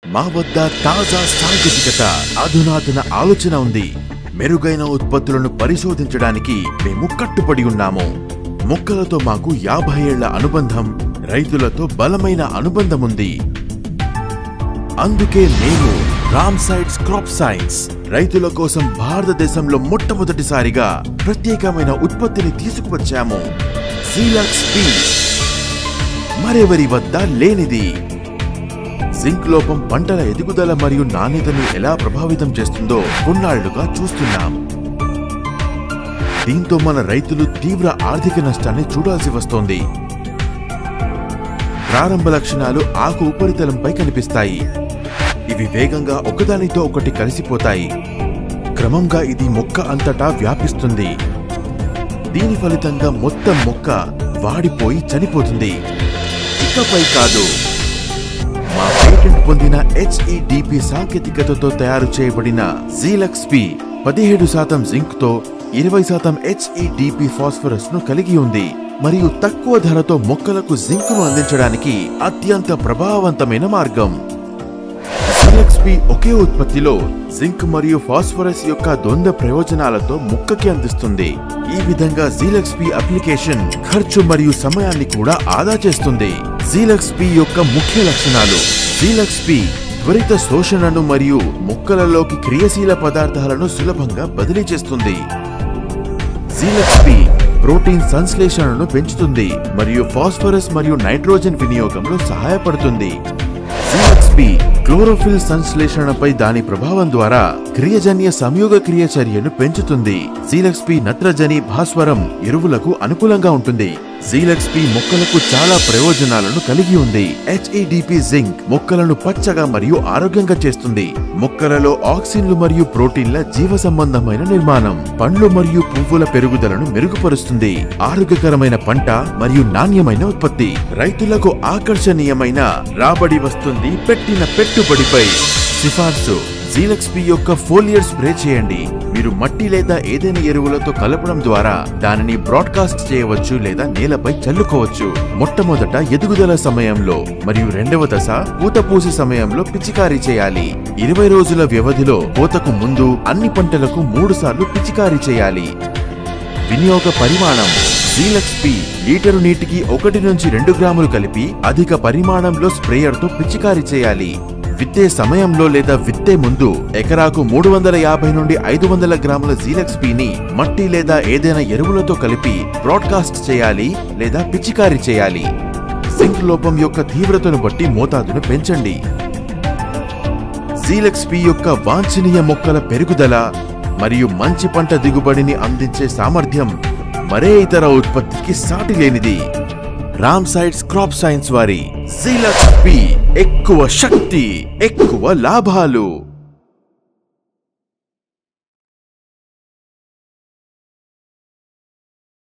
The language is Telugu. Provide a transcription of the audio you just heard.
మా వద్ద తాజా సాంకేతికత, అధునాతన ఆలోచన ఉంది. మెరుగైన ఉత్పత్తులను పరిశోధించడానికి మేము కట్టుబడి ఉన్నాము. మొక్కలతో మాకు 50 ఏళ్ల అనుబంధం, రైతులతో బలమైన అనుబంధం ఉంది. అందుకే మేము రామ్ సైడ్స్ క్రాప్ సైన్స్ రైతుల కోసం భారతదేశంలో మొట్టమొదటిసారిగా ప్రత్యేకమైన ఉత్పత్తిని తీసుకువచ్చాము. జీలక్స్ పి, మరెవరి వద్ద లేనిది. జింక్ లోపం పంటల ఎదుగుదల మరియు నాణ్యతను ఎలా ప్రభావితం చేస్తుందో కొన్నాళ్లుగా చూస్తున్నాం. దీంతో మన రైతులు తీవ్ర ఆర్థిక నష్టాన్ని చూడాల్సి వస్తోంది. ప్రారంభ లక్షణాలు ఆకు ఉపరితలంపై కనిపిస్తాయి. ఇవి వేగంగా ఒకదానితో ఒకటి కలిసిపోతాయి. క్రమంగా ఇది మొక్క అంతటా వ్యాపిస్తుంది. దీని ఫలితంగా మొత్తం మొక్క వాడిపోయి చనిపోతుంది. ఇకపై కాదు, మా పేటెంట్ పొందిన HEDP సాంకేతికతతో తయారు చేయబడిన జీలక్స్ పి 17% జింక్ తో 20% HEDP ఫాస్ఫరస్ ను కలిగి ఉంది మరియు తక్కువ ధరతో మొక్కలకు జింక్ ను అందించడానికి అత్యంత ప్రభావవంతమైన మార్గం. జీలక్స్ పి ఒకే ఉత్పత్తిలో జింక్ మరియు ఫాస్ఫరస్ యొక్క ద్వంద్వ ప్రయోజనాలతో మొక్కకి అందిస్తుంది. ఈ విధంగా జీలక్స్ పి అప్లికేషన్ ఖర్చు మరియు సమయాన్ని కూడా ఆదా చేస్తుంది. జీలక్స్ పి యొక్క ముఖ్య లక్షణాలు: జీలక్స్ పి త్వరిత శోషణను మరియు మొక్కలలోకి క్రియాశీల పదార్థాలను సులభంగా బదిలీ చేస్తుంది. జీలక్స్ పి ప్రోటీన్ సంశ్లేషణను పెంచుతుంది మరియు ఫాస్ఫరస్ మరియు నైట్రోజన్ వినియోగంలో సహాయపడుతుంది. జీలక్స్ పి క్లోరోఫిల్ సంశ్లేషణపై దాని ప్రభావం ద్వారా క్రియజన్య సంయోగ క్రియ చర్యను పెంచుతుంది. జీలక్స్ పి నత్రజని, భాస్వరం ఎరువులకు అనుకూలంగా ఉంటుంది. జీలక్స్ పి మొక్కలకు చాలా ప్రయోజనాలను కలిగి ఉంది. HEDP జింక్ మొక్కలను పచ్చగా మరియు ఆరోగ్యంగా చేస్తుంది. మొక్కలలో ఆక్సిన్లు మరియు ప్రోటీన్ల జీవ సంబంధమైన నిర్మాణం పండ్లు మరియు పువ్వుల పెరుగుదలను మెరుగుపరుస్తుంది. ఆరోగ్యకరమైన పంట మరియు నాణ్యమైన ఉత్పత్తి రైతులకు ఆకర్షణీయమైన రాబడి వస్తుంది. పెట్టిన పెట్టుబడిపై సిఫార్సు: జీలక్స్ పి యొక్క ఫోలియర్ స్ప్రే చేయండి. మీరు మట్టి లేదా ఏదైనా ఎరువులతో కలపడం ద్వారా దానిని బ్రాడ్కాస్ట్ చేయవచ్చు లేదా నేలపై చల్లుకోవచ్చు. మొట్టమొదట ఎదుగుదల సమయంలో మరియు రెండవ దశ పూత పూసే సమయంలో పిచికారీ చేయాలి. 20 రోజుల వ్యవధిలో కోతకు ముందు అన్ని పంటలకు 3 సార్లు పిచికారీ చేయాలి. వినియోగ పరిమాణం: జీలక్స్ పి లీటరు నీటికి 1 నుంచి 2 గ్రాములు కలిపి అధిక పరిమాణంలో స్ప్రేయర్తో పిచికారీ చేయాలి. విత్తే సమయంలో లేదా విత్తే ముందు ఎకరాకు 350 నుండి 500 గ్రాముల జీలక్స్ పిని మట్టి లేదా ఏదైనా ఎరువులతో కలిపి బ్రాడ్కాస్ట్ చేయాలి లేదా పిచికారీ చేయాలి. జింక్ లోపం యొక్క తీవ్రతను బట్టి మోతాదును పెంచండి. జీలక్స్ పి యొక్క వాంఛనీయ మొక్కల పెరుగుదల మరియు మంచి పంట దిగుబడిని అందించే సామర్థ్యం మరే ఇతర ఉత్పత్తికి సాటి లేనిది. రామ్ సైడ్స్ క్రాప్ సైన్స్ వారి జీలక్స్ పి ఎక్కువ శక్తి, ఎక్కువ లాభాలు.